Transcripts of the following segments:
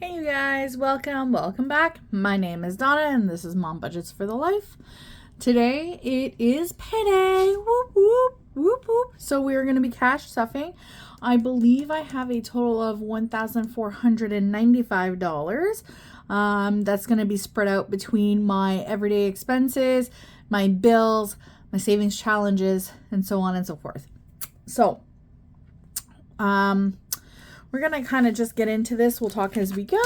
Hey you guys, welcome back. My name is Donna and this is Mom Budgets for the Life. Today it is payday. Whoop whoop whoop whoop. So we're going to be cash stuffing. I believe I have a total of $1,495. That's going to be spread out between my everyday expenses, my bills, my savings challenges, and so on and so forth. So, we're going to kind of just get into this. We'll talk as we go.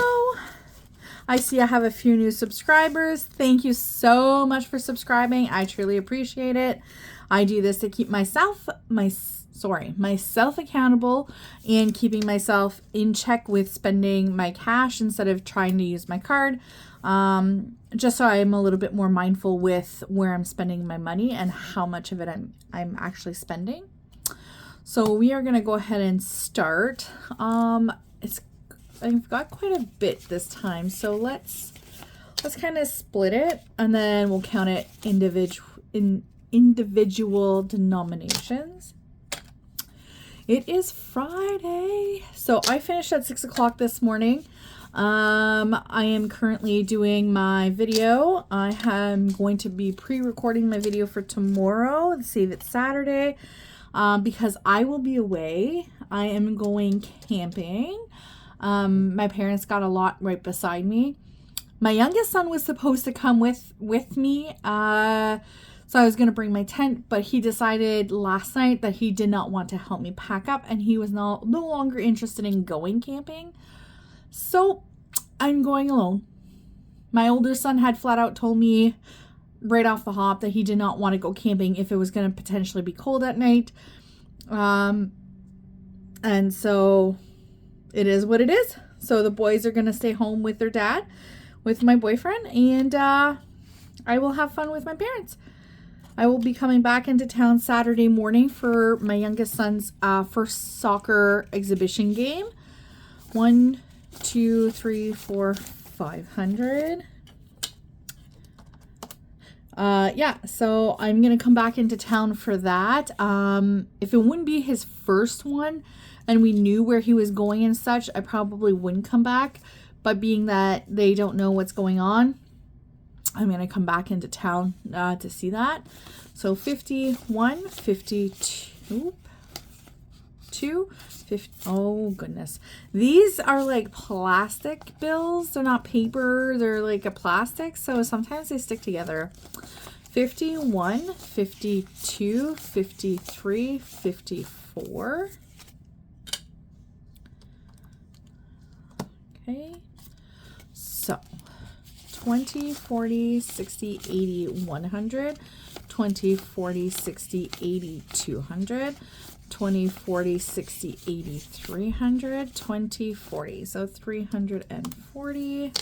I see I have a few new subscribers. Thank you so much for subscribing. I truly appreciate it. I do this to keep myself accountable and keeping myself in check with spending my cash instead of trying to use my card. Just so I'm a little bit more mindful with where I'm spending my money and how much of it I'm actually spending. So we are going to go ahead and start. I've got quite a bit this time, so let's kind of split it, and then we'll count it individual denominations. It is Friday, so I finished at 6 o'clock this morning. I am currently doing my video. I am going to be pre-recording my video for tomorrow, save it Saturday. Because I will be away. I am going camping. My parents got a lot right beside me. My youngest son was supposed to come with me. So I was going to bring my tent, but he decided last night that he did not want to help me pack up and he was no longer interested in going camping. So I'm going alone. My older son had flat out told me right off the hop that he did not want to go camping if it was going to potentially be cold at night. And so it is what it is. So the boys are going to stay home with their dad, with my boyfriend, and I will have fun with my parents. I will be coming back into town Saturday morning for my youngest son's first soccer exhibition game. 1, 2, 3, 4, 500. So I'm going to come back into town for that. If it wouldn't be his first one and we knew where he was going and such, I probably wouldn't come back. But being that they don't know what's going on, I'm going to come back into town to see that. So 51, 52, 50. Oh goodness. These are like plastic bills. They're not paper. They're like a plastic. So sometimes they stick together. 51, 52, 53, 54. Okay. So 20, 40, 60, 80, 100. 20, 40, 60, 80, 200. 20, 40, 60, 80, 300, 20, 40. So 340.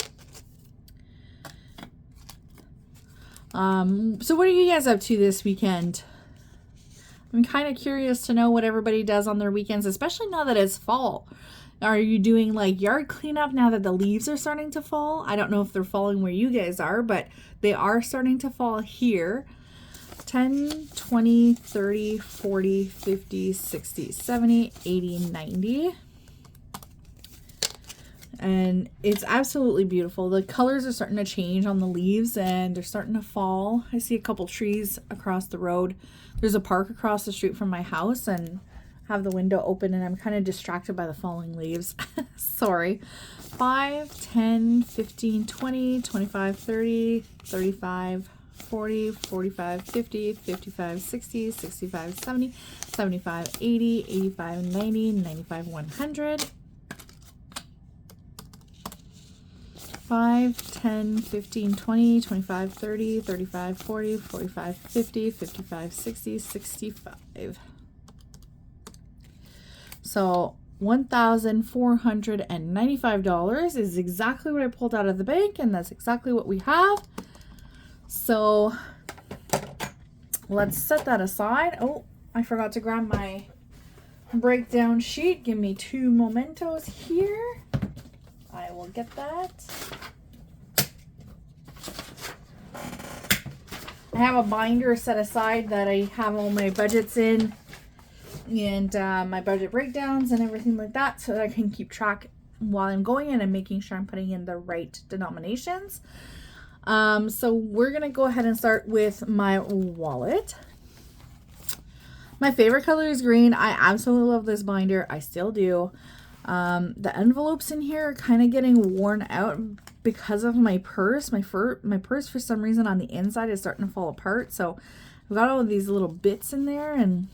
So what are you guys up to this weekend? I'm kind of curious to know what everybody does on their weekends, especially now that it's fall. Are you doing like yard cleanup now that the leaves are starting to fall? I don't know if they're falling where you guys are, but they are starting to fall here. 10, 20, 30, 40, 50, 60, 70, 80, 90. And it's absolutely beautiful. The colors are starting to change on the leaves and they're starting to fall. I see a couple trees across the road. There's a park across the street from my house and I have the window open and I'm kind of distracted by the falling leaves. Sorry. 5, 10, 15, 20, 25, 30, 35, 40, 45, 50, 55, 60, 65, 70, 75, 80, 85, 90, 95, 100. 5, 10, 15, 20, 25, 30, 35, 40, 45, 50, 55, 60, 65. So $1,495 is exactly what I pulled out of the bank, and that's exactly what we have. So let's set that aside. Oh, I forgot to grab my breakdown sheet. Give me 2 mementos here. I will get that. I have a binder set aside that I have all my budgets in and my budget breakdowns and everything like that so that I can keep track while I'm going in and making sure I'm putting in the right denominations. So we're going to go ahead and start with my wallet. My favorite color is green. I absolutely love this binder. I still do. The envelopes in here are kind of getting worn out because of my purse. My purse, for some reason, on the inside is starting to fall apart. So I've got all of these little bits in there, and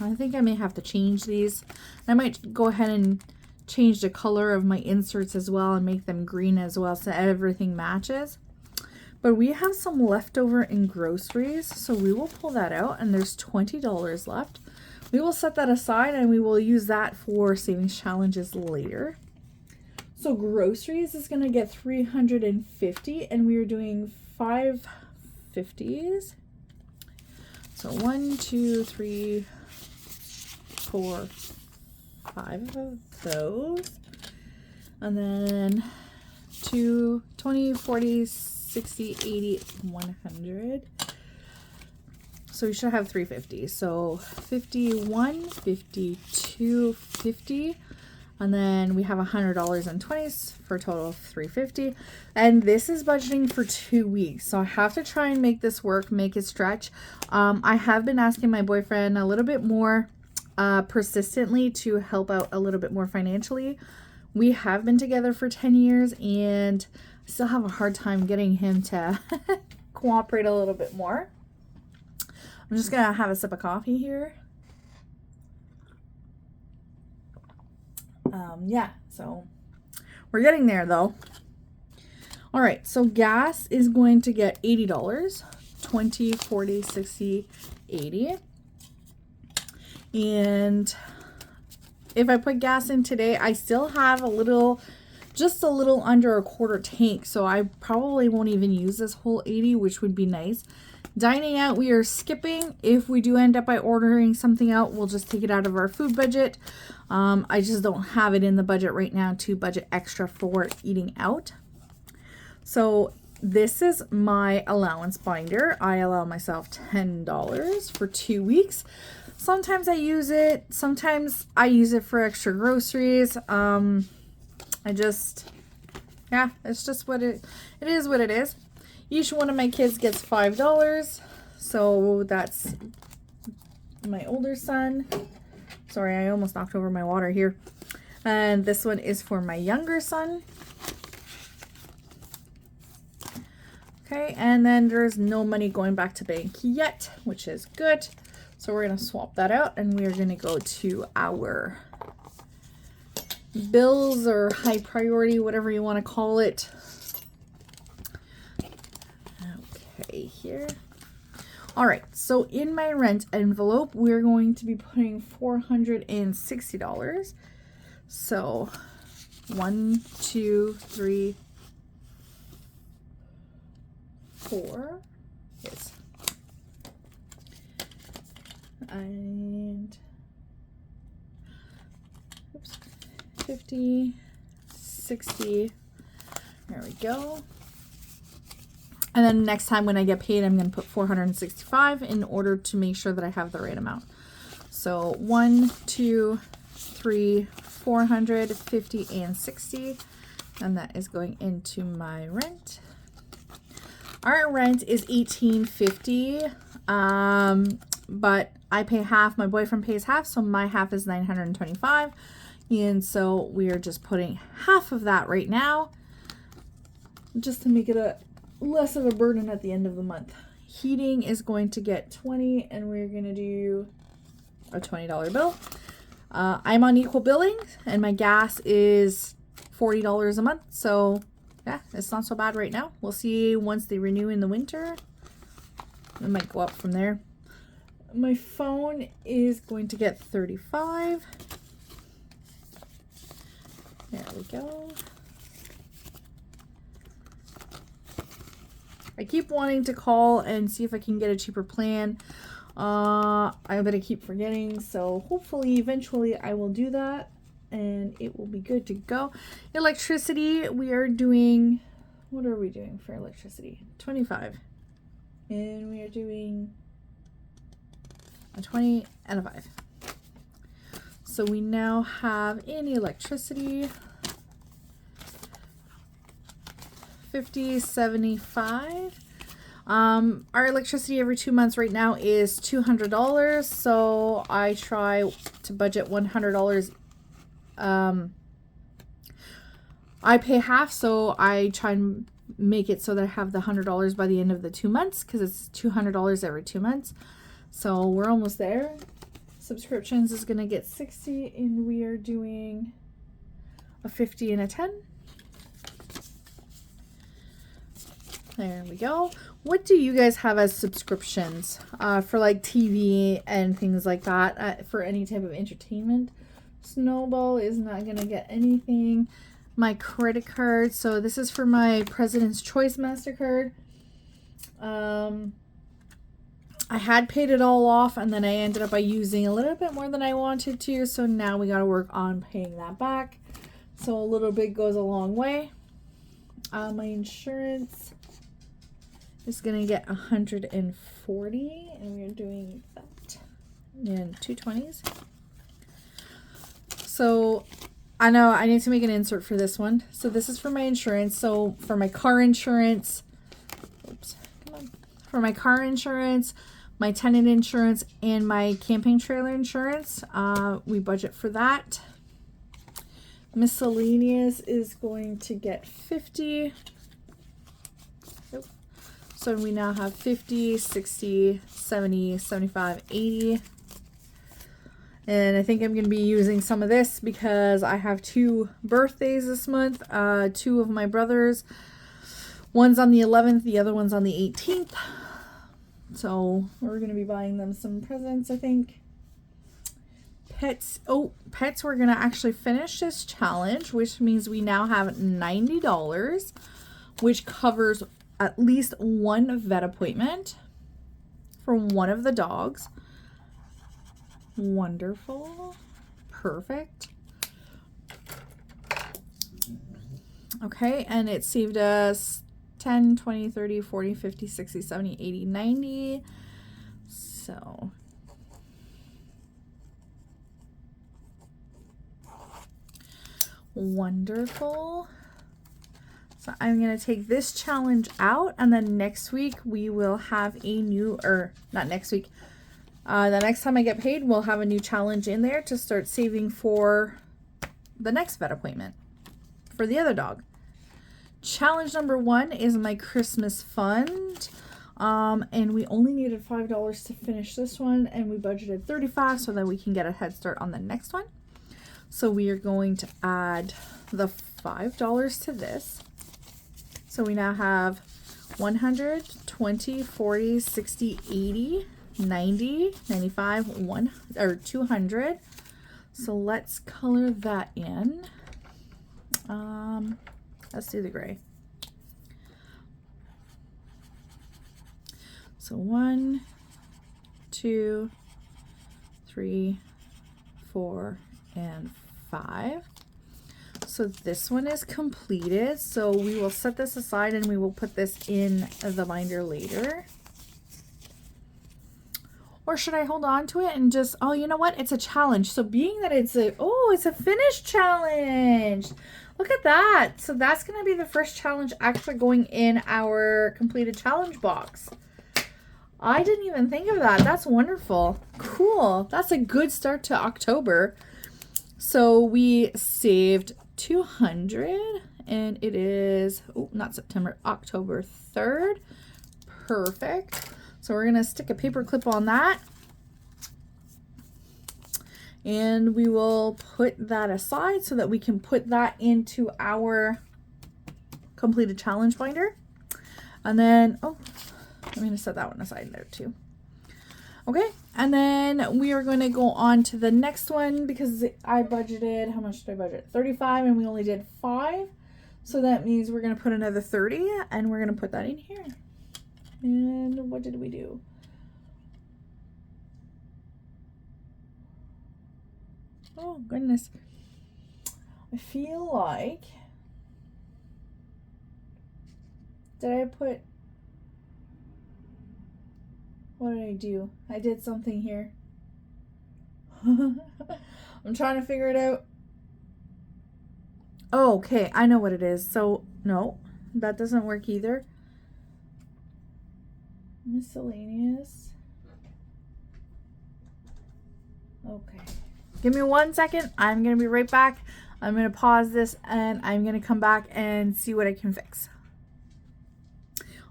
I think I may have to change these. I might go ahead and change the color of my inserts as well and make them green as well so everything matches. But we have some leftover in groceries, so we will pull that out, and there's $20 left. We will set that aside and we will use that for savings challenges later. So groceries is going to get $350, and we are doing 5 50s. So 1, 2, 3, 4, 5 of those. And then 2, 20, 40, 60, 80, 100. So we should have 350. So 51, 52, 50. And then we have $100 in 20s for a total of 350. And this is budgeting for 2 weeks. So I have to try and make this work, make it stretch. I have been asking my boyfriend a little bit more persistently to help out a little bit more financially. We have been together for 10 years and still have a hard time getting him to cooperate a little bit more. I'm just gonna have a sip of coffee here. Yeah, so we're getting there though. All right, so gas is going to get $80, 20, 40, 60, 80. And if I put gas in today, I still have just a little under a quarter tank, so I probably won't even use this whole 80, which would be nice. Dining out, we are skipping. If we do end up by ordering something out, we'll just take it out of our food budget. I just don't have it in the budget right now to budget extra for eating out. So this is my allowance binder. I allow myself $10 for 2 weeks. Sometimes I use it. Sometimes I use it for extra groceries. It's just what it is what it is. Each one of my kids gets $5. So that's my older son. Sorry, I almost knocked over my water here. And this one is for my younger son. Okay, and then there's no money going back to bank yet, which is good. So we're going to swap that out, and we're going to go to our bills or high priority, whatever you want to call it. Okay, here. All right, so in my rent envelope, we're going to be putting $460. So 1, 2, 3, 4. Yes. And 50, 60. There we go. And then next time when I get paid, I'm going to put 465 in order to make sure that I have the right amount. So 1, 2, 3, 450 and 60. And that is going into my rent. Our rent is $18.50. But I pay half, my boyfriend pays half, so my half is $925. And so we are just putting half of that right now, just to make it less of a burden at the end of the month. Heating is going to get 20, and we're going to do a $20 bill. I'm on equal billing, and my gas is $40 a month. So yeah, it's not so bad right now. We'll see once they renew in the winter. It might go up from there. My phone is going to get 35. There we go. I keep wanting to call and see if I can get a cheaper plan. I bet I keep forgetting. So hopefully eventually I will do that and it will be good to go. Electricity, we are doing, what are we doing for electricity? 25. And we are doing a 20 and a 5. So we now have in electricity 50, 75. Our electricity every 2 months right now is $200. So I try to budget $100. I pay half, so I try and make it so that I have the $100 by the end of the 2 months, because it's $200 every 2 months. So we're almost there. Subscriptions is going to get 60, and we are doing a 50 and a 10. There we go. What do you guys have as subscriptions for like TV and things like that, for any type of entertainment? Snowball is not going to get anything. My credit card. So this is for my President's Choice MasterCard. I had paid it all off, and then I ended up by using a little bit more than I wanted to. So now we got to work on paying that back. So a little bit goes a long way. My insurance is going to get 140, and we're doing that in 220s. So I know I need to make an insert for this one. So this is for my insurance. So for my car insurance, oops, come on. For my car insurance, my tenant insurance, and my camping trailer insurance, we budget for that. Miscellaneous is going to get 50. Nope. So we now have 50, 60, 70, 75, 80. And I think I'm going to be using some of this because I have 2 birthdays this month. 2 of my brothers. One's on the 11th, the other one's on the 18th. So we're going to be buying them some presents, I think. Pets. Oh, pets, we're going to actually finish this challenge, which means we now have $90, which covers at least 1 vet appointment for one of the dogs. Wonderful. Perfect. Okay, and it saved us 10, 20, 30, 40, 50, 60, 70, 80, 90. So wonderful. So I'm going to take this challenge out, and then next week we will have a new, or not next week, the next time I get paid, we'll have a new challenge in there to start saving for the next vet appointment for the other dog. Challenge number 1 is my Christmas fund. And we only needed $5 to finish this one, and we budgeted $35 so that we can get a head start on the next one. So we are going to add the $5 to this. So we now have 100, 20, 40, 60, 80, 90, 95, 1 or 200. So let's color that in. Let's do the gray. So 1, 2, 3, 4, and 5. So this one is completed. So we will set this aside and we will put this in the binder later. Or should I hold on to it and just, oh, you know what? It's a challenge. So being that it's a finish challenge. Look at that. So that's going to be the first challenge actually going in our completed challenge box. I didn't even think of that. That's wonderful. Cool. That's a good start to October. So we saved 200, and it is, not September, October 3rd. Perfect. So we're going to stick a paper clip on that. And we will put that aside so that we can put that into our completed challenge binder. And then, I'm going to set that one aside there too. Okay, and then we are going to go on to the next one because I budgeted, how much did I budget? 35, and we only did 5. So that means we're going to put another 30, and we're going to put that in here. And what did we do? Oh, goodness. I feel like, did I put, what did I do? I did something here. I'm trying to figure it out. Oh, okay. I know what it is. So, no. That doesn't work either. Miscellaneous. Okay. Give me 1 second. I'm going to be right back. I'm going to pause this and I'm going to come back and see what I can fix.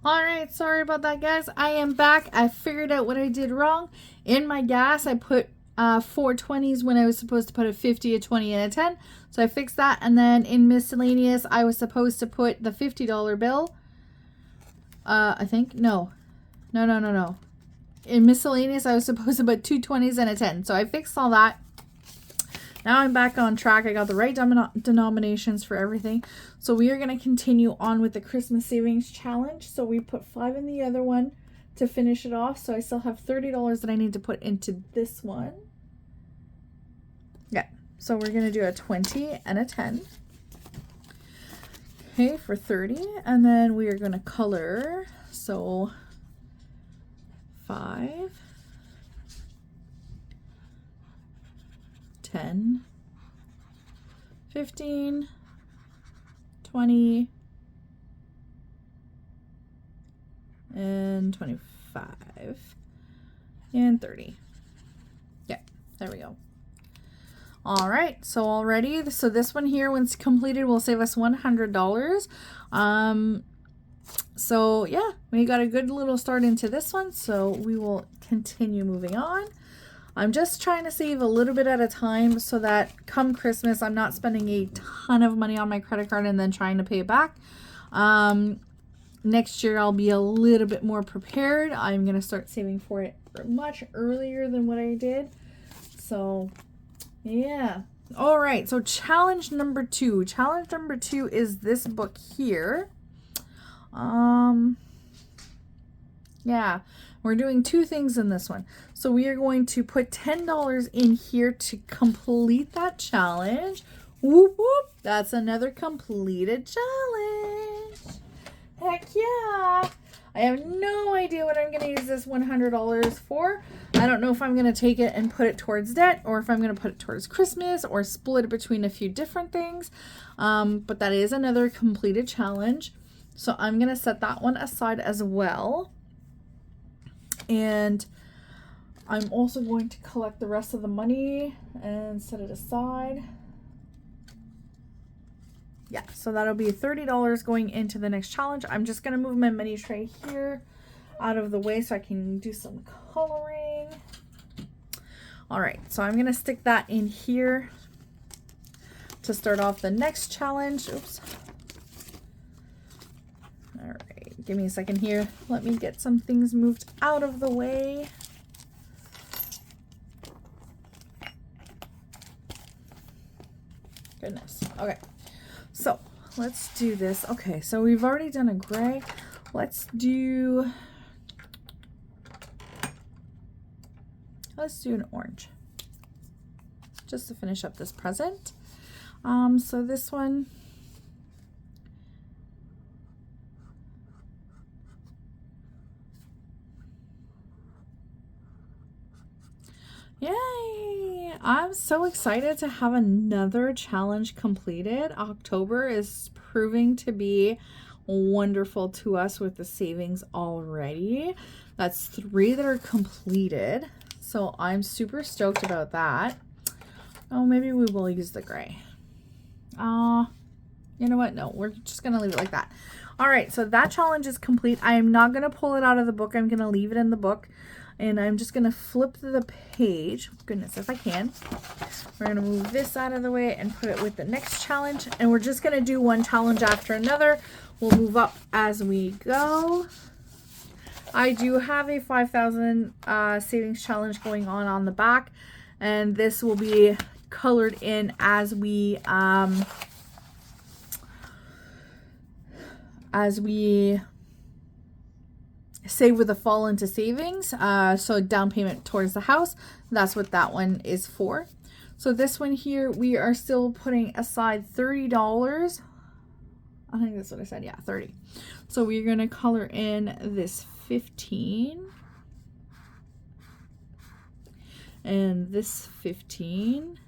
Alright, sorry about that, guys. I am back. I figured out what I did wrong. In my gas, I put 4 20s when I was supposed to put a 50, a 20, and a 10. So I fixed that. And then in miscellaneous, I was supposed to put the $50 bill. I think. No. In miscellaneous, I was supposed to put 2 20s and a 10. So I fixed all that. Now I'm back on track. I got the right denominations for everything. So we are going to continue on with the Christmas Savings Challenge. So we put 5 in the other one to finish it off. So I still have $30 that I need to put into this one. Yeah. So we're going to do a 20 and a 10. Okay, for 30. And then we are going to color. So 5. 10, 15, 20, and 25, and 30. Yeah, there we go. All right, so already, so this one here, once completed, will save us $100. So yeah, we got a good little start into this one, so we will continue moving on. I'm just trying to save a little bit at a time so that come Christmas, I'm not spending a ton of money on my credit card and then trying to pay it back. Next year, I'll be a little bit more prepared. I'm going to start saving for it much earlier than what I did. So, yeah. All right. So, challenge number 2. Challenge number 2 is this book here. Yeah. We're doing 2 things in this one. So we are going to put $10 in here to complete that challenge. Whoop, whoop. That's another completed challenge. Heck yeah. I have no idea what I'm going to use this $100 for. I don't know if I'm going to take it and put it towards debt or if I'm going to put it towards Christmas or split it between a few different things. But that is another completed challenge. So I'm going to set that one aside as well. And I'm also going to collect the rest of the money and set it aside. Yeah, so that'll be $30 going into the next challenge. I'm just going to move my money tray here out of the way so I can do some coloring. All right, so I'm going to stick that in here to start off the next challenge. Oops. All right, give me a second here. Let me get some things moved out of the way. Goodness. Okay, so let's do this. Okay, so we've already done a gray. Let's do an orange just to finish up this present. So this one, yay! I'm so excited to have another challenge completed. October is proving to be wonderful to us with the savings already. That's 3 that are completed. So I'm super stoked about that. Oh, maybe we will use the gray. You know what? No, we're just going to leave it like that. All right, so that challenge is complete. I am not going to pull it out of the book. I'm going to leave it in the book. And I'm just going to flip the page. Goodness, if I can. We're going to move this out of the way and put it with the next challenge. And we're just going to do one challenge after another. We'll move up as we go. I do have a 5,000 savings challenge going on the back. And this will be colored in as we save with a fall into savings. So down payment towards the house. That's what that one is for. So this one here, we are still putting aside $30. I think that's what I said. Yeah, 30. So we're going to color in this 15. And this 15.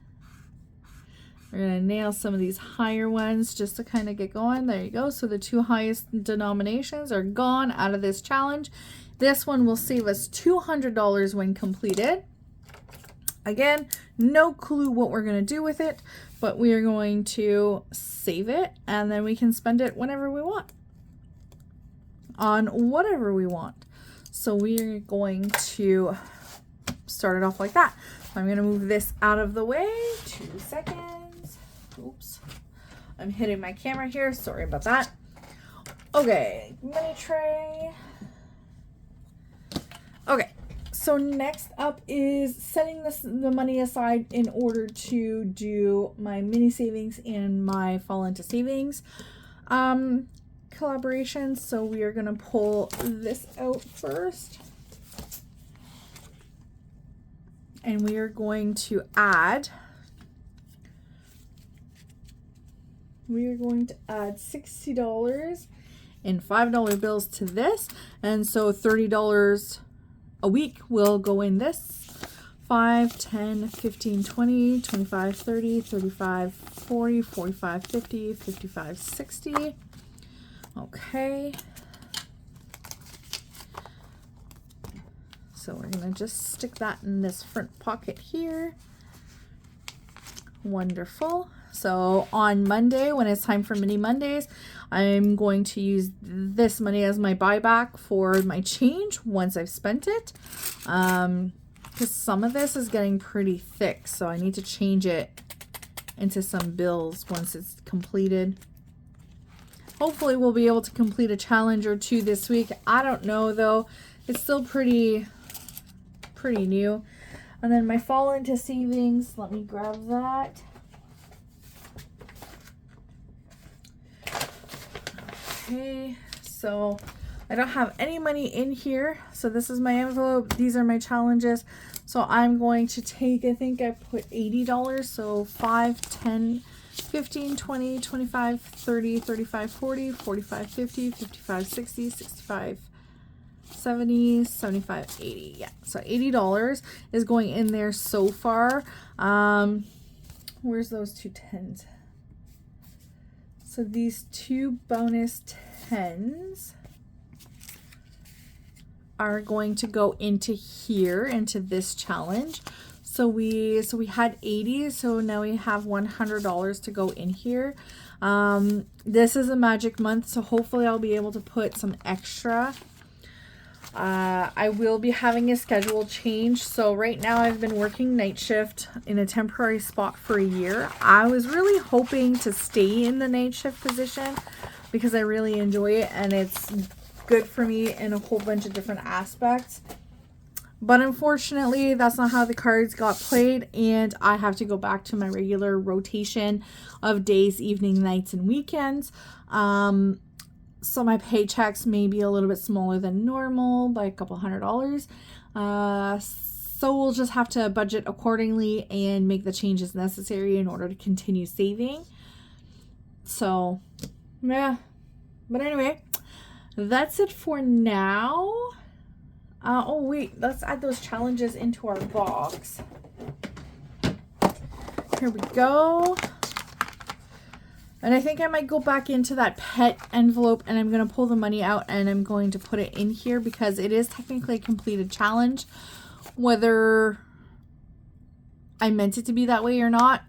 We're going to nail some of these higher ones just to kind of get going. There you go. So the 2 highest denominations are gone out of this challenge. This one will save us $200 when completed. Again, no clue what we're going to do with it, but we are going to save it and then we can spend it whenever we want on whatever we want. So we are going to start it off like that. I'm going to move this out of the way. 2 seconds. Oops. I'm hitting my camera here. Sorry about that. Okay. Mini tray. Okay. So next up is setting the money aside in order to do my mini savings and my fall into savings collaborations. So we are going to pull this out first. And we are going to add $60 in $5 bills to this. And so $30 a week will go in this. 5, 10, 15, 20, 25, 30, 35, 40, 45, 50, 55, 60. Okay. So we're going to just stick that in this front pocket here. Wonderful. So on Monday, when it's time for mini Mondays, I'm going to use this money as my buyback for my change once I've spent it. Because some of this is getting pretty thick, so I need to change it into some bills once it's completed. Hopefully we'll be able to complete a challenge or 2 this week. I don't know though. It's still pretty new. And then my fall into savings, let me grab that. Okay, so I don't have any money in here. So this is my envelope. These are my challenges. So I'm going to take, I think I put $80. So 5, 10, 15, 20, 25, 30, 35, 40, 45, 50, 55, 60, 65, 70, 75, 80. Yeah, so $80 is going in there so far. Where's those 2 10s? So these 2 bonus 10s are going to go into here, into this challenge. So we had 80, so now we have $100 to go in here. This is a magic month, so hopefully I'll be able to put some extra. I will be having a schedule change. So right now I've been working night shift in a temporary spot for a year. I was really hoping to stay in the night shift position because I really enjoy it and it's good for me in a whole bunch of different aspects. But unfortunately, that's not how the cards got played, and I have to go back to my regular rotation of days, evening, nights, and weekends. So my paychecks may be a little bit smaller than normal by a couple $100. So we'll just have to budget accordingly and make the changes necessary in order to continue saving. So, yeah. But anyway, that's it for now. Oh wait, let's add those challenges into our box. Here we go. And I think I might go back into that pet envelope and I'm going to pull the money out and I'm going to put it in here because it is technically a completed challenge. Whether I meant it to be that way or not,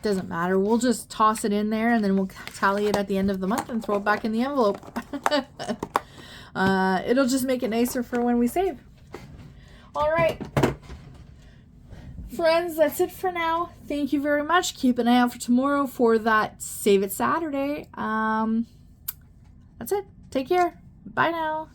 doesn't matter. We'll just toss it in there and then we'll tally it at the end of the month and throw it back in the envelope. It'll just make it nicer for when we save. All right. Friends, that's it for now. Thank you very much. Keep an eye out for tomorrow for that Save It Saturday. That's it. Take care. Bye now.